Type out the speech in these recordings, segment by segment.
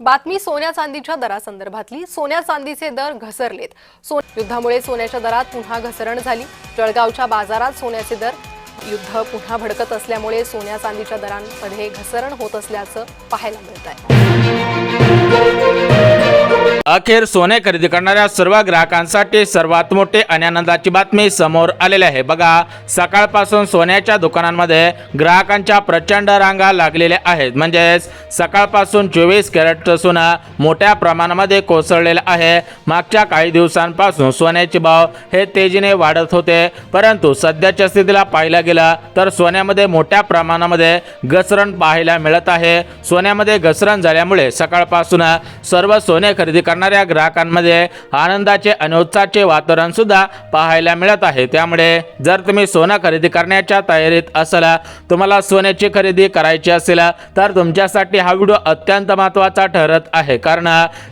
बातमी सोन्या चांदीच्या दरासंदर्भातली। सोन्या चांदीचे दर घसरलेत। युद्धामुळे सोन्याच्या दरात पुन्हा घसरण झाली। जळगावच्या बाजारात सोन्याचे दर युद्ध पुन्हा भडकत असल्यामुळे सोन्या चांदीच्या दरांमध्ये घसरण होत असल्याचं पाहायला मिळत आहे। अखेर सोने खरेदी करणाऱ्या सर्व ग्राहकांसाठी सर्वात मोठी आणि आनंदाची बातमी समोर आलेली आहे। बघा, सकाळपासून सोन्याच्या दुकानांमध्ये ग्राहकांच्या प्रचंड रांगा लागलेल्या आहेत। म्हणजेच सकाळपासून 24 कॅरेटचं सोनं मोठ्या प्रमाणामध्ये कोसळलेलं आहे। मागच्या काही दिवसांपासून सोन्याचे भाव हे तेजीने वाढत होते, परंतु सध्याच्या स्थितीला पाहायला गेलं तर सोन्यामध्ये मोठ्या प्रमाणामध्ये घसरण पाहायला मिळत आहे। सोन्यामध्ये घसरण झाल्यामुळे सकाळपासून सर्व सोने खरेदी करणाऱ्या ग्राहकांमध्ये आनंदाचे आणि उत्साहाचे वातावरण सुद्धा पाहायला मिळत आहे। त्यामुळे जर तुम्ही सोनं खरेदी करण्याच्या तयारीत असाल, तुम्हाला सोन्याची खरेदी करायची असेल, तर तुमच्यासाठी हा व्हिडिओ अत्यंत महत्त्वाचा ठरत आहे। कारण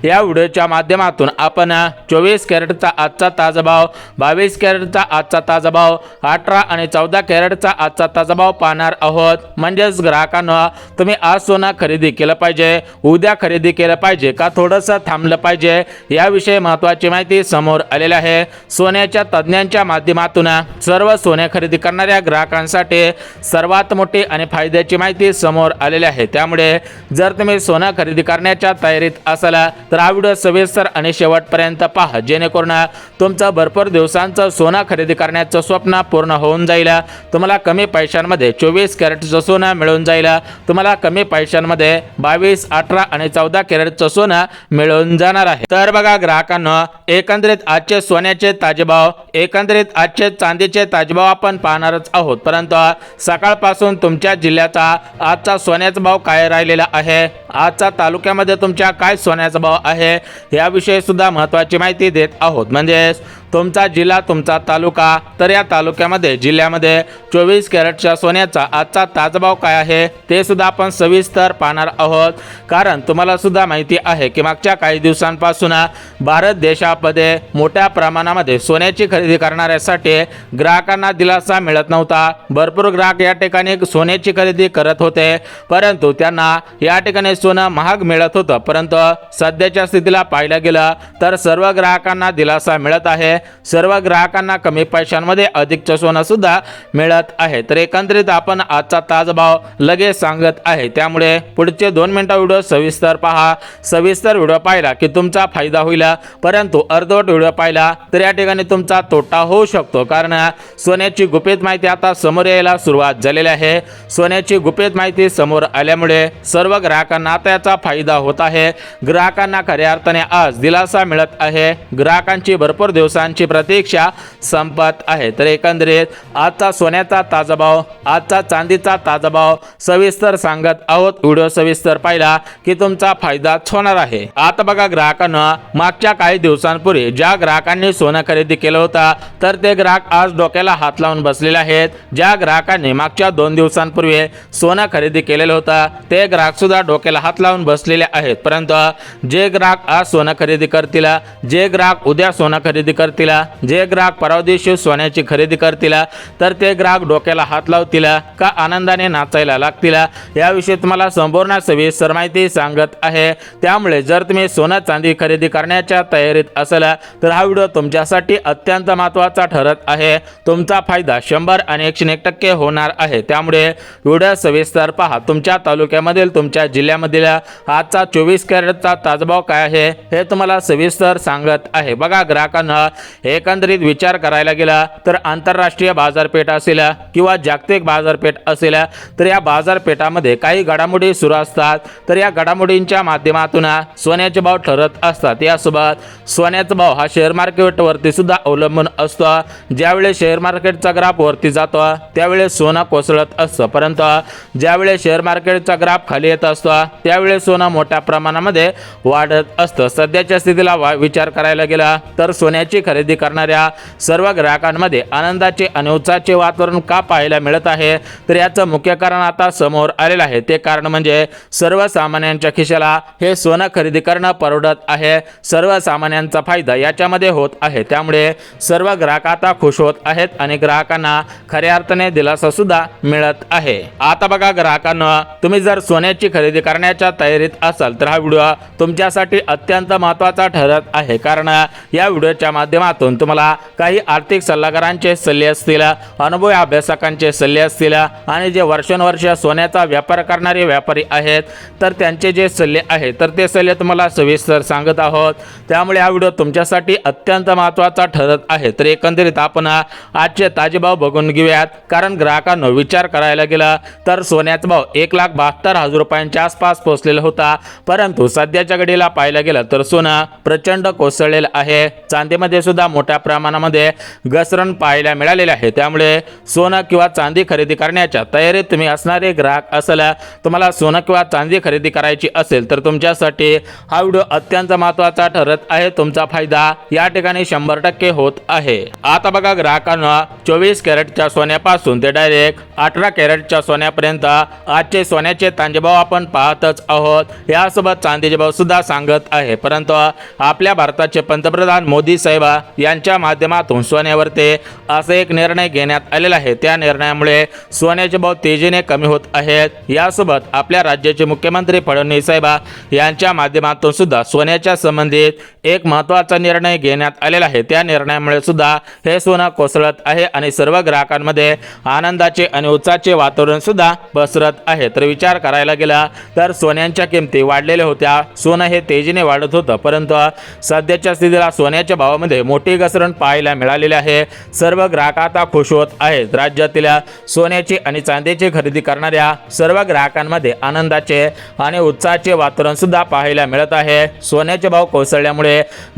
या व्हिडिओच्या माध्यमातून आपण 24 कॅरेटचा आजचा ताजा भाव, 22 कॅरेटचा आजचा ताजा भाव, 18 आणि 14 कॅरेटचा आजचा ताजा भाव पाहणार आहोत। म्हणजेच ग्राहकांना तुम्ही आज सोनं खरेदी केलं पाहिजे, उद्या खरेदी केलं पाहिजे का थोडंसं थांबलं पाहिजे, याविषयी महत्त्वाची माहिती समोर आलेली आहे। सोन्याच्या तज्ञांच्या माध्यमातून सर्व सोने खरेदी करणाऱ्या ग्राहकांसाठी सर्वात मोठी आणि फायद्याची माहिती समोर आलेली आहे। त्यामुळे जर तुम्ही सोनं खरेदी करण्याच्या तयारीत असाल तर हा व्हिडिओ सविस्तर आणि शेवटपर्यंत पहा, जेणेकरून तुमचं भरपूर दिवसांचं सोनं खरेदी करण्याचं स्वप्न पूर्ण होऊन जाईल। तुम्हाला कमी पैशांमध्ये 24 कॅरेटचं सोनं मिळून जाईल। तुम्हाला कमी पैशांमध्ये 22, 18 आणि 14 कॅरेटचं सोनं मिळून जाणार आहे। तर बघा ग्राहकांना, एकंदरीत आजचे सोन्याचे ताजे भाव, एकंदरीत आजचे चांदीचे ताजे भाव आपण पाहणारच आहोत। परंतु सकाळपासून तुमच्या जिल्ह्याचा आजचा सोन्याचा भाव काय राहिलेला आहे, आजचा तालुक्यामध्ये तुमच्या काय सोन्याचा भाव आहे, याविषयी सुद्धा महत्त्वाची माहिती देत आहोत। म्हणजे तुमचा जिल्हा, तुमचा तालुका, तर या तालुक्यामध्ये, जिल्ह्यामध्ये 24 कॅरेटच्या सोन्याचा आजचा ताजा भाव काय आहे ते सुद्धा आपण सविस्तर पाहणार आहोत। कारण तुम्हाला सुद्धा माहिती आहे की मागच्या काही दिवसांपासून भारत देशामध्ये मोठ्या प्रमाणामध्ये सोन्याची खरेदी करणाऱ्यासाठी ग्राहकांना दिलासा मिळत नव्हता। भरपूर ग्राहक या ठिकाणी सोन्याची खरेदी करत होते, परंतु त्यांना या ठिकाणी सोनं महाग मिळत होतं। परंतु सध्याच्या स्थितीला पाहायला गेलं तर सर्व ग्राहकांना दिलासा मिळत आहे। सर्व ग्राहकांना कमी पैशांमध्ये अधिकचं सोनं सुद्धा मिळत आहे। तर एकंदरीत आपण आजचा ताजा भाव लगेच सांगत आहे, त्यामुळे पुढचे 2 मिनिटं व्हिडिओ सविस्तर पहा। सविस्तर व्हिडिओ पाहिला की तुमचा फायदा होईल, परंतु अर्धवट व्हिडिओ पाहिला तर या ठिकाणी तुमचा तोटा होऊ शकतो। कारण सोन्याची गुपित माहिती आता समोर यायला सुरुवात झालेली आहे। सोन्याची गुपित माहिती समोर आल्यामुळे सर्व ग्राहकांना त्याचा फायदा होत आहे। ग्राहकांना खऱ्या अर्थाने आज दिलासा मिळत आहे। ग्राहकांची भरपूर दिवसांची प्रतीक्षा संपत आहे। तर एकंदरीत आजचा सोन्याचा ताजा भाव, आजचा चांदीचा ताजा भाव सविस्तर सांगत आहोत। व्हिडिओ सविस्तर पाहिला की तुमचा फायदाच होणार आहे। आता बघा ग्राहकांना, मागच्या काही दिवसांपूर्वी ज्या ग्राहकांनी सोनं खरेदी केलं होतं तर ते ग्राहक आज डोक्याला हात लावून बसलेले आहेत। ज्या ग्राहकांनी मागच्या 2 दिवसांपूर्वी सोनं खरेदी केलेलं होतं ते ग्राहक सुद्धा डोक्याला हात लावून बसलेले आहेत। परंतु जे ग्राहक आज सोनं खरेदी करतील, जे ग्राहक उद्या सोनं खरेदी करतील, जे ग्राहक परवा दिवशी सोन्याची खरेदी करतील, तर ते ग्राहक डोक्याला हात लावतील का आनंदाने नाचायला लागतील, याविषयी तुम्हाला संपूर्ण सविस्तर माहिती सांगत आहे। त्यामुळे जर तुम्ही सोनं चांदी खरेदी करण्याच्या तयारीत असाल तर हा व्हिडिओ तुमच्यासाठी अत्यंत महत्त्वाचा ठरत आहे। तुमचा फायदा 100 आणि 101% होणार आहे। त्यामुळे व्हिडिओ सविस्तर पहा। तुमच्या तालुक्यामधील, तुमच्या जिल्ह्यामधील आजचा 24 कॅरेटचा ताजा भाव काय आहे हे तुम्हाला सविस्तर सांगत आहे। बघा ग्राहकांना, एकंदरीत विचार करायला गेला तर आंतरराष्ट्रीय बाजारपेठ असेल किंवा जागतिक बाजारपेठ असेल, तर या बाजारपेठामध्ये काही घडामोडी सुरू असतात। तर या घडामोडींच्या माध्यमातून सोन्याचे भाव ठरत असतात। यासोबत सोन्याचा भाव हा शेअर मार्केटवरती सुद्धा अवलंबून असतो। ज्यावेळेस शेअर मार्केटचा ग्राफ वरती जातो त्यावेळेस सोनं कोसळत असतं, परंतु ज्यावेळेस शेअर मार्केटचा ग्राफ खाली येत असतो त्यावेळेस सोनं मोठ्या प्रमाणामध्ये वाढत असतं। सध्याच्या स्थितीला विचार करायला गेला तर सोन्याची खरेदी करणाऱ्या सर्व ग्राहकांमध्ये आनंदाचे आणि उत्साहाचे वातावरण का पाहायला मिळत आहे, तर याचं मुख्य कारण आता समोर आलेलं आहे। ते कारण म्हणजे सर्वसामान्यांच्या खिशाला हे सोनं खरेदी करणं परवडत आहे। सर्वसामान्यांचा फायदा याच्यामध्ये होत आहे, त्यामुळे सर्व ग्राहक आता खुश होत आहेत आणि ग्राहकांना खऱ्या अर्थाने दिलासा सुद्धा मिळत आहे। आता बघा ग्राहकांनो, तुम्ही जर सोन्याची खरेदी करण्याच्या तयारीत असाल तर हा व्हिडिओ तुमच्यासाठी अत्यंत महत्त्वाचा ठरत आहे, कारण या व्हिडिओच्या माध्यमातून तुम्हाला काही आर्थिक सल्लागारांचे सल्ले असतील, अनुभवी अभ्यासकांचे सल्ले असतील आणि जे वर्षानुवर्ष सोन्याचा व्यापार करणारे व्यापारी आहेत तर त्यांचे जे सल्ले आहेत तर ते सल्ले तुम्हाला सविस्तर सांगत आहोत। त्यामुळे हा व्हिडिओ तुमच्यासाठी अत्यंत महत्त्वाचा ठरत आहे। तर एकंदरीत आपण आजचे ताजे भाव बघून घेऊयात, कारण ग्राहकांनो विचार करायला गेला तर सोन्याचा भाव 1,72,000 रुपयांच्या आसपास पोहोचलेला होता, परंतु सध्याच्या घडीला पाहायला गेलं तर सोनं प्रचंड कोसळलेलं आहे। चांदीमध्ये सुद्धा मोठ्या प्रमाणामध्ये घसरण पाहायला मिळालेले आहे। त्यामुळे सोनं किंवा चांदी खरेदी करण्याच्या तयारीत तुम्ही असणारे ग्राहक असेल, तुम्हाला सोनं किंवा चांदी खरेदी करायची असेल तर तुमच्यासाठी हा व्हिडिओ अत्यंत महत्त्वाचा ठरत आहे। तुमचा फायदा या ठिकाणी 100% होत आहे। आता बघा ग्राहकांना 24 कॅरेटच्या सोन्यापासून ते डायरेक्ट 18 कॅरेटच्या सोन्यापर्यंत आजचे सोन्याचे ताजे भाव आपण पाहतच आहोत। यासोबत चांदीचे भाव सुद्धा सांगत आहे, परंतु आपल्या भारताचे पंतप्रधान मोदी साहेब यांच्या माध्यमातून सोन्यावरती असा एक निर्णय घेण्यात आलेला आहे। त्या निर्णयामुळे सोन्याचे भाव तेजीने कमी होत आहेत। यासोबत आपल्या राज्याचे मुख्यमंत्री फडणवीस साहेब यांच्या माध्यमातून सुद्धा सोन्याच्या संबंधित एक महत्त्वाचा निर्णय घेण्यात आलेला आहे। त्या निर्णयामुळे सुद्धा हे सोनं कोसळत आहे आणि सर्व ग्राहकांमध्ये आनंदाचे आणि उत्साहाचे वातावरण सुद्धा पसरत आहे। तर विचार करायला गेला तर सोन्यांच्या किमती वाढलेल्या होत्या, सोनं हे तेजीने वाढत होतं, परंतु सध्याच्या स्थितीला सोन्याच्या भावामध्ये मोठी घसरण पाहायला मिळालेली आहे। सर्व ग्राहक आता खुश होत आहेत। राज्यातील सोन्याची आणि चांदीची खरेदी करणाऱ्या सर्व ग्राहकांमध्ये आनंदाचे आणि उत्साहाचे वातावरण सुद्धा पाहायला मिळत आहे। सोन्याचे भाव कोसळल्यामुळे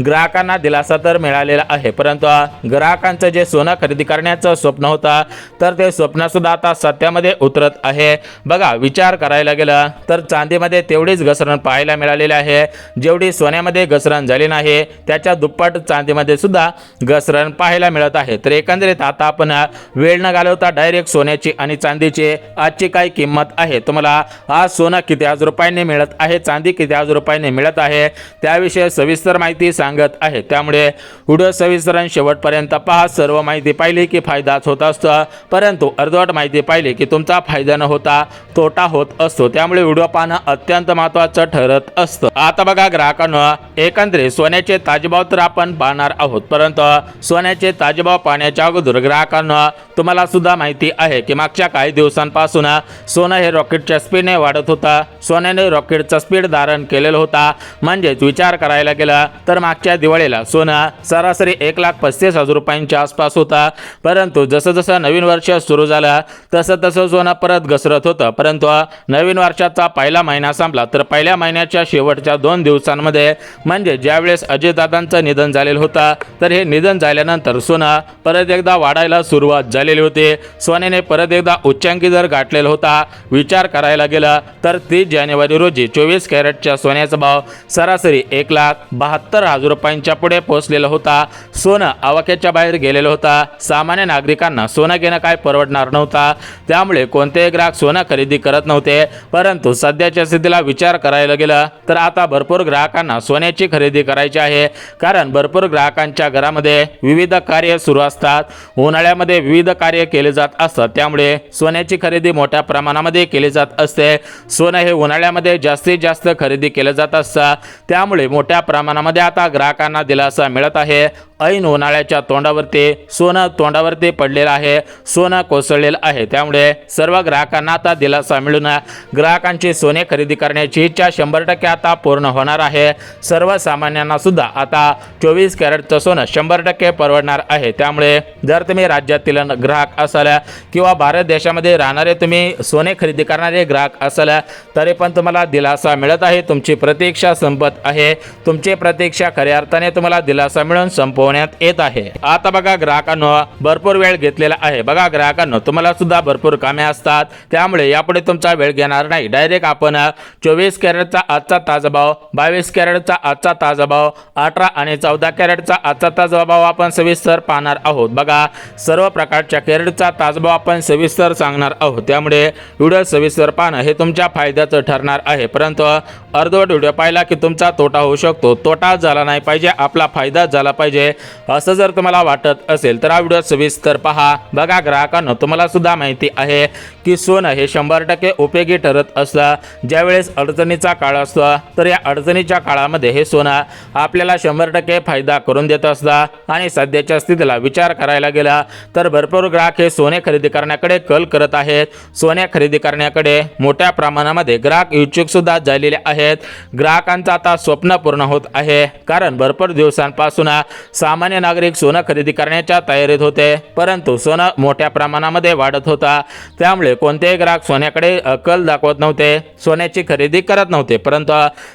ग्राहकांना दिलासा तर मिळालेला आहे, परंतु ग्राहकांचं जे सोनं खरेदी करण्याचं स्वप्न होतं तर ते स्वप्न सुद्धा आता सत्यामध्ये उतरत आहे। बघा विचार करायला गेला तर चांदीमध्ये तेवढीच घसरण पाहायला मिळालेली आहे जेवढी सोन्यामध्ये घसरण झाली नाही, त्याच्या दुप्पट चांदीमध्ये सुद्धा घसरण पाहायला मिळत आहे। तर एकंदरीत आता आपण वेळ न घालवता डायरेक्ट सोन्याची आणि चांदीची आजची काय किंमत आहे, तुम्हाला आज सोनं किती हजार रुपयांनी मिळत आहे, चांदी किती हजार रुपयांनी मिळत आहे, त्याविषयी सविस्तर माहिती सांगत आहे। त्यामुळे व्हिडिओ सविस्तर आणि शेवटपर्यंत पहा। सर्व माहिती पाहिली की फायदाच होत असतो, परंतु अर्धवट माहिती पाहिली की तुमचा फायदा न होता तोटा होत असतो, त्यामुळे व्हिडिओ पाहणं अत्यंत महत्त्वाचं ठरत असतं। आता बघा ग्राहकांनो, एकंदरीत सोन्याचे ताजेभाव तर आपण पाहणार आहोत, परंतु सोन्याचे ताजेभाव पाहण्याच्या अगोदर ग्राहकांनो तुम्हाला सुद्धा माहिती आहे की मागच्या काही दिवसांपासून सोनं हे रॉकेटच्या स्पीडने वाढत होता। सोन्याने रॉकेटचा स्पीड धारण केलेला होता, म्हणजेच विचार करायला गेला तर मागच्या दिवाळीला सोनं सरासरी 1,35,000 रुपयांच्या आसपास होता, परंतु जसं जसं नवीन वर्ष सुरू झालं तसं तसं सोनं परत घसरत होतं। परंतु नवीन वर्षाचा पहिला महिना संपला तर पहिल्या महिन्याच्या शेवटच्या 2 दिवसांमध्ये म्हणजे ज्यावेळेस अजितदादांचं निधन झालेलं होतं तर हे निधन झाल्यानंतर सोनं परत एकदा वाढायला सुरुवात झालेली होती। सोन्याने परत एकदा उच्चांकी दर गाठलेला होता। विचार करायला गेला तर 30 जानेवारी रोजी 24 कॅरेटच्या सोन्याचा भाव सरासरी 1,72,000 रुपयांच्या पुढे पोहोचलेला होता। सोनं आवाक्याच्या बाहेर गेलेलं होता। सामान्य नागरिकांना सोनं घेणं काय परवडणार नव्हता, त्यामुळे कोणतेही ग्राहक सोनं खरेदी करत नव्हते, परंतु सध्याच्या स्थितीला विचार करायला गेला तर आता भरपूर ग्राहकांना सोन्याची खरेदी करायची आहे, कारण भरपूर ग्राहकांच्या घरामध्ये विविध कार्य सुरू असतात। उन्हाळ्यामध्ये विविध कार्य केले जात असतात, त्यामुळे सोन्याची खरेदी मोठ्या प्रमाणामध्ये केली जात असते। सोनं हे उन्हाळ्यामध्ये जास्तीत जास्त खरेदी केलं जात असतं, त्यामुळे मोठ्या प्रमाणामध्ये आता ग्राहकांना दिलासा मिळत आहे। ऐन उन्हाळ्याच्या तोंडावरती सोनं तोंडावरती पडलेलं आहे, सोनं कोसळलेलं आहे, त्यामुळे सर्व ग्राहकांना आता दिलासा मिळून ग्राहकांची सोने खरेदी करण्याची इच्छा 100% आता पूर्ण होणार आहे। सर्वसामान्यांना सुद्धा आता 24 कॅरेटचं सोनं 100% परवडणार आहे। त्यामुळे जर तुम्ही राज्यातील ग्राहक असाल किंवा भारत देशामध्ये राहणारे तुम्ही सोने खरेदी करणारे ग्राहक असाल तरी पण तुम्हाला दिलासा मिळत आहे। तुमची प्रतीक्षा संपत आहे, तुमची प्रतीक्षा खऱ्या अर्थाने तुम्हाला दिलासा मिळून संपवत थांबवण्यात येत आहे। आता बघा ग्राहकांनो, भरपूर वेळ घेतलेला आहे। बघा ग्राहकांनो, तुम्हाला सुद्धा भरपूर कामे असतात, त्यामुळे यापुढे तुमचा वेळ घेणार नाही। डायरेक्ट आपण 24 कॅरेटचा आजचा ताजा भाव, 22 कॅरेटचा आजचा ताजा भाव, 18 आणि 14 कॅरेटचा आजचा ताजा भाव आपण सविस्तर पाहणार आहोत। बघा सर्व प्रकारच्या कॅरेटचा ताजा भाव आपण सविस्तर सांगणार आहोत, त्यामुळे व्हिडिओ सविस्तर पाहणं हे तुमच्या फायद्याचं ठरणार आहे। परंतु अर्धवट व्हिडिओ पाहिला की तुमचा तोटा होऊ शकतो। तोटा झाला नाही पाहिजे, आपला फायदा झाला पाहिजे, असं जर तुम्हाला वाटत असेल तर हा व्हिडिओ सविस्तर पहा। बघा ग्राहकांनो, तुम्हाला सुद्धा माहिती आहे की सोनं हे 100% उपयोगी ठरत असतं। ज्यावेळेस अडचणीचा काळ असतो, तर या अडचणीच्या काळामध्ये हे सोनं आपल्याला 100% फायदा करून देत असतं। आणि सध्याच्या स्थितीला विचार करायला गेला तर भरपूर ग्राहक हे सोने खरेदी करण्याकडे कल करत आहेत। सोने खरेदी करण्याकडे मोठ्या प्रमाणामध्ये ग्राहक इच्छुक सुद्धा झालेले आहेत। ग्राहकांचं आता स्वप्न पूर्ण होत आहे, कारण भरपूर दिवसांपासून सामान्य नागरिक सोनं खरेदी करण्याच्या तयारीत होते, परंतु सोनं मोठ्या प्रमाणामध्ये वाढत होता, त्यामुळे कोणतेही ग्राहक सोन्याकडे कल दाखवत नव्हते, सोन्याची खरेदी करत नव्हते। परंतु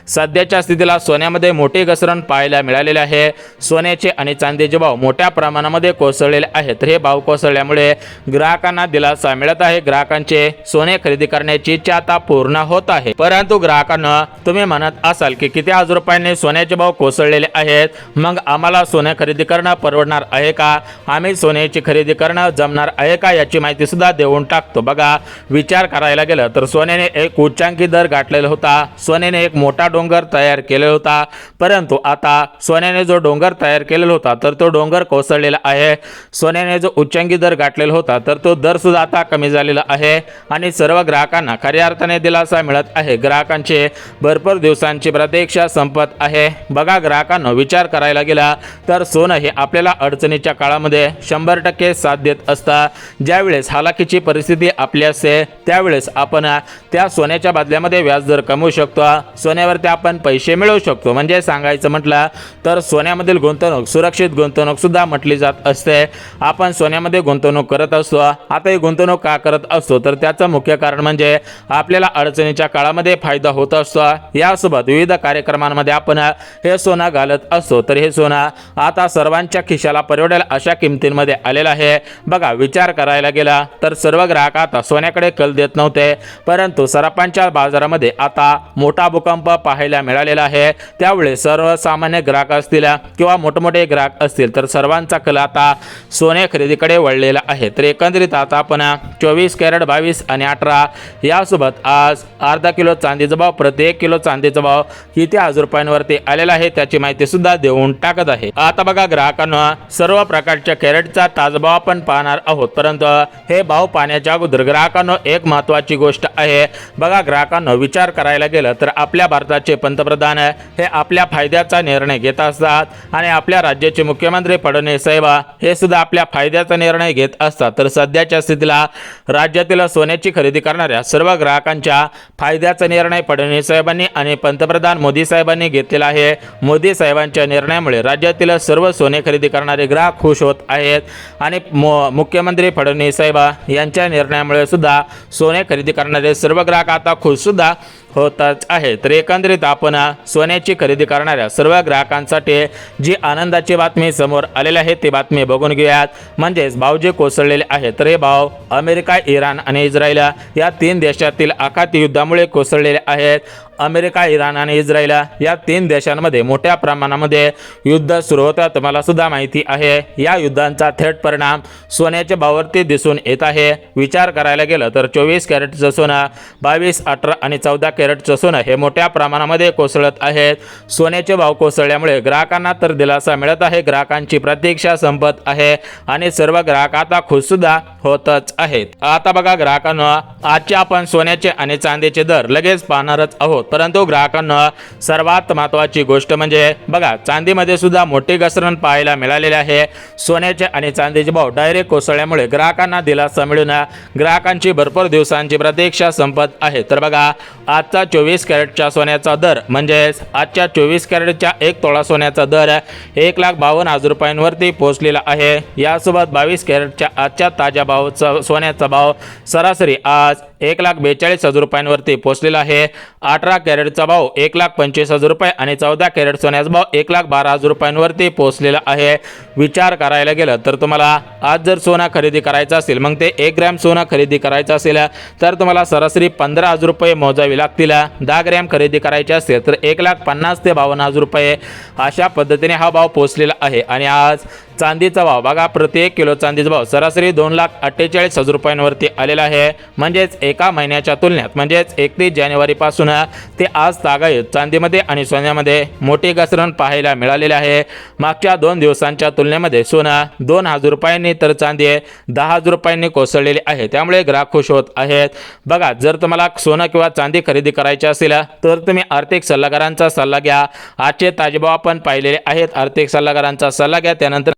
सध्याच्या स्थितीला सोन्यामध्ये मोठी घसरण पाहायला मिळालेली आहे। सोन्याचे आणि चांदीचे भाव मोठ्या प्रमाणामध्ये कोसळलेले आहेत। तर हे भाव कोसळल्यामुळे ग्राहकांना दिलासा मिळत आहे। ग्राहकांचे सोने खरेदी करण्याची इच्छा आता पूर्ण होत आहे। परंतु ग्राहकांना तुम्ही म्हणत असाल की किती हजार रुपयांनी सोन्याचे भाव कोसळलेले आहेत, मग आम्हाला सोने खरेदी करणं परवडणार आहे का, आम्ही सोन्याची खरेदी करणं जमणार आहे का, याची माहिती सुद्धा देऊन टाकतो। बघा विचार करायला गेलं तर सोन्याने एक उच्चांकी दर गाठलेला होता, सोन्याने एक मोठा डोंगर तयार केलेला होता, परंतु आता सोन्याने जो डोंगर तयार केलेला होता तर तो डोंगर कोसळलेला आहे। सोन्याने जो उच्चांकी दर गाठलेला होता तर तो दर सुद्धा आता कमी झालेला आहे आणि सर्व ग्राहकांना खऱ्या अर्थाने दिलासा मिळत आहे। ग्राहकांचे भरपूर दिवसांची प्रतीक्षा संपत आहे। बघा ग्राहकांनो, विचार करायला गेला तर सोनं हे आपल्याला अडचणीच्या काळामध्ये 100% साथ देत असतं। ज्यावेळेस हालाकीची परिस्थिती आपली असते त्यावेळेस आपण त्या सोन्याच्या बदल्यामध्ये व्याजदर कमवू शकतो, सोन्यावरती आपण पैसे मिळवू शकतो। म्हणजे सांगायचं म्हटलं तर सोन्यामधील गुंतवणूक सुरक्षित गुंतवणूक सुद्धा म्हटली जात असते। आपण सोन्यामध्ये गुंतवणूक करत असतो। आता ही गुंतवणूक का करत असतो तर त्याचं मुख्य कारण म्हणजे आपल्याला अडचणीच्या काळामध्ये फायदा होत असतो। यासोबत विविध कार्यक्रमांमध्ये आपण हे सोनं घालत असतो, तर हे सोनं आता सर्वांच्या खिशाला परवडेल अशा किमतींमध्ये आलेलं आहे। बघा विचार करायला गेला तर सर्व ग्राहक आता सोन्याकडे कल देत नव्हते, परंतु सराफांच्या बाजारामध्ये आता मोठा भूकंप पाहायला मिळालेला आहे। त्यामुळे सर्वसामान्य ग्राहक असतील किंवा मोठमोठे ग्राहक असतील तर सर्वांचा कल आता सोने खरेदीकडे वळलेला आहे। तर एकंदरीत आता आपण 24 कॅरेट, 22 आणि 18 यासोबत आज अर्धा किलो चांदीचा भाव, प्रति 1 किलो चांदीचा भाव किती हजार रुपयांवरती आलेला आहे त्याची माहिती सुद्धा देऊन टाकत आहे। आता बघा ग्राहकांना, सर्व प्रकारच्या कॅरेटचा ताजा भाव आपण पाहणार आहोत, परंतु हे भाव पाहण्याच्या अगोदर ग्राहकांना एक महत्त्वाची गोष्ट आहे। बघा ग्राहकांना, विचार करायला गेलं तर आपल्या भारताचे पंतप्रधान हे आपल्या फायद्याचा निर्णय घेत असतात आणि आपल्या राज्याचे मुख्यमंत्री फडणवीस साहेब हे सुद्धा आपल्या फायद्याचा निर्णय घेत असतात। तर सध्याच्या स्थितीला राज्यातील सोन्याची खरेदी करणाऱ्या सर्व ग्राहकांच्या फायद्याचा निर्णय फडणवीस साहेबांनी आणि पंतप्रधान मोदी साहेबांनी घेतलेला आहे। मोदी साहेबांच्या निर्णयामुळे राज्यातील सर्व सोने खरेदी करणारे ग्राहक खुश होत आहेत आणि मुख्यमंत्री फडणवीस साहेब यांच्या निर्णयामुळे सुद्धा सोने खरेदी करणारे सर्व ग्राहक आता खुश सुद्धा होतच आहे। तर एकंदरीत आपण सोन्याची खरेदी करणाऱ्या सर्व ग्राहकांसाठी जी आनंदाची बातमी समोर आलेली आहे ती बातमी बघून घेऊयात। म्हणजेच भाव जे कोसळलेले आहेत तर हे भाव अमेरिका, इराण आणि इस्रायल या 3 देशातील आखाती युद्धामुळे कोसळलेले आहेत। अमेरिका, इराण आणि इस्रायल या 3 देशांमध्ये मोठ्या प्रमाणामध्ये युद्ध सुरू होतं, तुम्हाला सुद्धा माहिती आहे। या युद्धांचा थेट परिणाम सोन्याच्या भावावरती दिसून येत आहे। विचार करायला गेलं तर 24 कॅरेटचं सोनं, 22, 18 आणि 14 कॅरेटचं सोनं हे मोठ्या प्रमाणामध्ये कोसळत आहेत। सोन्याचे भाव कोसळल्यामुळे ग्राहकांना तर दिलासा मिळत आहे, ग्राहकांची प्रतीक्षा संपत आहे आणि सर्व ग्राहक आता खुश सुद्धा होतच आहेत। आता बघा ग्राहकांना, आजचे आपण सोन्याचे आणि चांदीचे दर लगेच पाहणारच आहोत, परंतु ग्राहकांना सर्वात महत्त्वाची गोष्ट म्हणजे बघा चांदीमध्ये सुद्धा मोठी घसरण पाहायला मिळालेली आहे। सोन्याचे आणि चांदीचे भाव डायरेक्ट कोसळल्यामुळे ग्राहकांना दिलासा मिळून ग्राहकांची भरपूर दिवसांची प्रतीक्षा संपत आहे। तर बघा आजचा 24 कॅरेटच्या सोन्याचा दर म्हणजेच आजच्या 24 कॅरेटच्या 1 तोळा सोन्याचा दर 1,52,000 रुपयांवरती पोहोचलेला आहे। यासोबत 22 कॅरेटच्या आजच्या ताज्या भावाचा सोन्याचा भाव सरासरी आज 1,42,000 रुपयांवरती पोहोचलेला आहे. 18 कॅरेटचा भाव 1,25,000 रुपये आणि 14 कॅरेट सोन्याचा भाव 1,12,000 रुपयांवरती पोहोचलेला आहे. विचार करायला गेलं तर तुम्हाला आज जर सोनं खरेदी करायचं असेल, मग ते 1 ग्रॅम सोनं खरेदी करायचं असेल तर तुम्हाला सरासरी 15,000 रुपये मोजावे लागतील. 10 ग्रॅम खरेदी करायचे असेल तर 1,50,000 ते 52,000 रुपये अशा पद्धतीने हा भाव पोहोचलेला आहे. आणि आज चांदीचा भाव बघा, प्रति 1 किलो चांदीचा भाव सरासरी 2,48,000 रुपयांवरती आलेला आहे. म्हणजेच एका महिन्याच्या तुलनेत म्हणजेच 31 जानेवारीपासून ते आज तागायत चांदीमध्ये आणि सोन्यामध्ये मोठी घसरण पाहायला मिळालेली आहे. मागच्या 2 दिवसांच्या तुलनेमध्ये सोनं 2,000 रुपयांनी तर चांदी 10,000 रुपयांनी कोसळलेली आहे. त्यामुळे ग्राहक खुश होत आहेत. बघा, जर तुम्हाला सोनं किंवा चांदी खरेदी करायची असेल तर तुम्ही आर्थिक सल्लागारांचा सल्ला घ्या. आजचे ताजे भाव आपण पाहिलेले आहेत. आर्थिक सल्लागारांचा सल्ला घ्या, त्यानंतर